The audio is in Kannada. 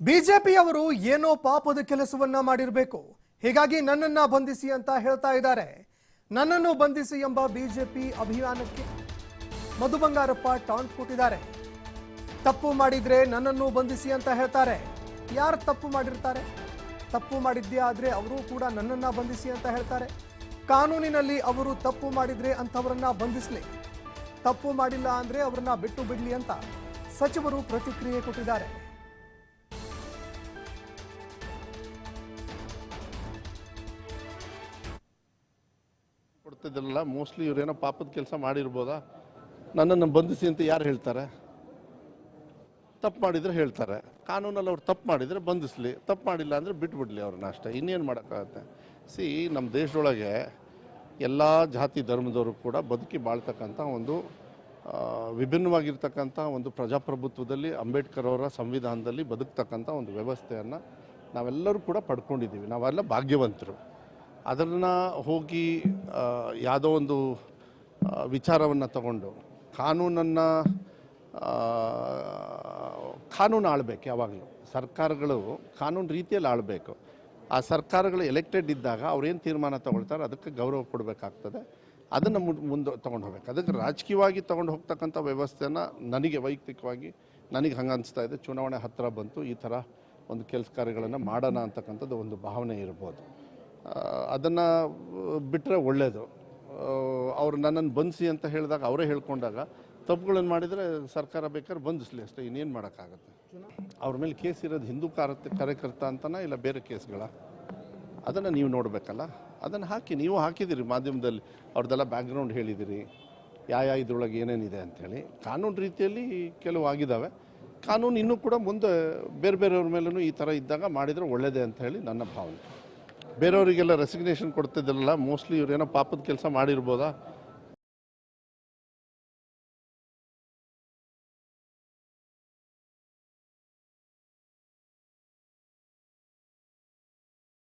ಬಿಜೆಪಿಯವರು ಏನೋ ಪಾಪದ ಕೆಲಸವನ್ನ ಮಾಡಿರಬೇಕು, ಹೀಗಾಗಿ ನನ್ನನ್ನ ಬಂಧಿಸಿ ಅಂತ ಹೇಳ್ತಾ ಇದ್ದಾರೆ. ನನ್ನನ್ನು ಬಂಧಿಸಿ ಎಂಬ ಬಿಜೆಪಿ ಅಭಿಯಾನಕ್ಕೆ ಮಧು ಬಂಗಾರಪ್ಪ ಟಾಂಟ್ ಕೊಟ್ಟಿದ್ದಾರೆ. ತಪ್ಪು ಮಾಡಿದ್ರೆ ನನ್ನನ್ನು ಬಂಧಿಸಿ ಅಂತ ಹೇಳ್ತಾರೆ. ಯಾರು ತಪ್ಪು ಮಾಡಿರ್ತಾರೆ? ತಪ್ಪು ಮಾಡಿದ್ದೇ ಆದ್ರೆ ಅವರು ಕೂಡ ನನ್ನನ್ನ ಬಂಧಿಸಿ ಅಂತ ಹೇಳ್ತಾರೆ. ಕಾನೂನಿನಲ್ಲಿ ಅವರು ತಪ್ಪು ಮಾಡಿದ್ರೆ ಅಂಥವರನ್ನ ಬಂಧಿಸಲಿ, ತಪ್ಪು ಮಾಡಿಲ್ಲ ಅಂದ್ರೆ ಅವರನ್ನ ಬಿಟ್ಟು ಬಿಡ್ಲಿ ಅಂತ ಸಚಿವರು ಪ್ರತಿಕ್ರಿಯೆ ಕೊಟ್ಟಿದ್ದಾರೆ. ಕೊಡ್ತಿದ್ರಲ್ಲ, ಮೋಸ್ಟ್ಲಿ ಇವರೇನೋ ಪಾಪದ ಕೆಲಸ ಮಾಡಿರ್ಬೋದಾ? ನನ್ನನ್ನು ಬಂಧಿಸಿ ಅಂತ ಯಾರು ಹೇಳ್ತಾರೆ? ತಪ್ಪು ಮಾಡಿದರೆ ಹೇಳ್ತಾರೆ. ಕಾನೂನಲ್ಲಿ ಅವ್ರು ತಪ್ಪು ಮಾಡಿದರೆ ಬಂಧಿಸಲಿ, ತಪ್ಪು ಮಾಡಿಲ್ಲ ಅಂದರೆ ಬಿಟ್ಬಿಡ್ಲಿ ಅವ್ರನ್ನ ಅಷ್ಟೇ. ಇನ್ನೇನು ಮಾಡೋಕ್ಕಾಗತ್ತೆ? ನಮ್ಮ ದೇಶದೊಳಗೆ ಎಲ್ಲ ಜಾತಿ ಧರ್ಮದವರು ಕೂಡ ಬದುಕಿ ಬಾಳ್ತಕ್ಕಂಥ ಒಂದು ವಿಭಿನ್ನವಾಗಿರ್ತಕ್ಕಂಥ ಒಂದು ಪ್ರಜಾಪ್ರಭುತ್ವದಲ್ಲಿ ಅಂಬೇಡ್ಕರ್ ಅವರ ಸಂವಿಧಾನದಲ್ಲಿ ಬದುಕ್ತಕ್ಕಂಥ ಒಂದು ವ್ಯವಸ್ಥೆಯನ್ನು ನಾವೆಲ್ಲರೂ ಕೂಡ ಪಡ್ಕೊಂಡಿದ್ದೀವಿ. ನಾವೆಲ್ಲ ಭಾಗ್ಯವಂತರು. ಅದನ್ನು ಹೋಗಿ ಯಾವುದೋ ಒಂದು ವಿಚಾರವನ್ನು ತಗೊಂಡು ಕಾನೂನು ಆಳಬೇಕು. ಯಾವಾಗಲೂ ಸರ್ಕಾರಗಳು ಕಾನೂನು ರೀತಿಯಲ್ಲಿ ಆಳಬೇಕು. ಆ ಸರ್ಕಾರಗಳು ಎಲೆಕ್ಟೆಡ್ ಇದ್ದಾಗ ಅವ್ರೇನು ತೀರ್ಮಾನ ತಗೊಳ್ತಾರೆ ಅದಕ್ಕೆ ಗೌರವ ಕೊಡಬೇಕಾಗ್ತದೆ. ಅದನ್ನು ಮುಂದೆ ತೊಗೊಂಡು ಹೋಗ್ಬೇಕು. ಅದಕ್ಕೆ ರಾಜಕೀಯವಾಗಿ ತೊಗೊಂಡು ಹೋಗ್ತಕ್ಕಂಥ ವ್ಯವಸ್ಥೆಯನ್ನು ನನಗೆ ವೈಯಕ್ತಿಕವಾಗಿ ಹಂಗೆ ಅನಿಸ್ತಾ ಇದೆ. ಚುನಾವಣೆ ಹತ್ತಿರ ಬಂತು, ಈ ಥರ ಒಂದು ಕೆಲಸ ಕಾರ್ಯಗಳನ್ನು ಮಾಡೋಣ ಅಂತಕ್ಕಂಥದ್ದು ಒಂದು ಭಾವನೆ ಇರ್ಬೋದು. ಅದನ್ನು ಬಿಟ್ಟರೆ ಒಳ್ಳೆಯದು. ಅವರು ನನ್ನನ್ನು ಬಂಧಿಸಿ ಅಂತ ಹೇಳಿದಾಗ ಅವರೇ ಹೇಳ್ಕೊಂಡಾಗ ತಪ್ಪುಗಳನ್ನು ಮಾಡಿದರೆ ಸರ್ಕಾರ ಬೇಕಾದ್ರೆ ಬಂಧಿಸಲಿ ಅಷ್ಟೇ, ಇನ್ನೇನು ಮಾಡೋಕ್ಕಾಗತ್ತೆ? ಅವ್ರ ಮೇಲೆ ಕೇಸ್ ಇರೋದು ಹಿಂದೂ ಕಾರ್ಯಕರ್ತ ಅಂತನಾ ಇಲ್ಲ ಬೇರೆ ಕೇಸ್ಗಳ? ಅದನ್ನು ನೀವು ನೋಡಬೇಕಲ್ಲ. ಅದನ್ನು ನೀವು ಹಾಕಿದ್ದೀರಿ ಮಾಧ್ಯಮದಲ್ಲಿ, ಅವ್ರದ್ದೆಲ್ಲ ಬ್ಯಾಕ್ಗ್ರೌಂಡ್ ಹೇಳಿದ್ದೀರಿ, ಇದ್ರೊಳಗೆ ಏನೇನಿದೆ ಅಂಥೇಳಿ. ಕಾನೂನು ರೀತಿಯಲ್ಲಿ ಕೆಲವು ಆಗಿದ್ದಾವೆ. ಕಾನೂನು ಇನ್ನೂ ಕೂಡ ಮುಂದೆ ಬೇರೆಯವ್ರ ಮೇಲೂ ಈ ಥರ ಇದ್ದಾಗ ಮಾಡಿದರೆ ಒಳ್ಳೆಯದೇ ಅಂತ ಹೇಳಿ ನನ್ನ ಭಾವನೆ. ಬೇರೆಯವರಿಗೆಲ್ಲ ರೆಸಿಗ್ನೇಷನ್ ಕೊಡ್ತಿದ್ರಲ್ಲ, ಮೋಸ್ಟ್ಲಿ ಇವರೇನೋ ಪಾಪದ ಕೆಲಸ ಮಾಡಿರ್ಬೋದಾ?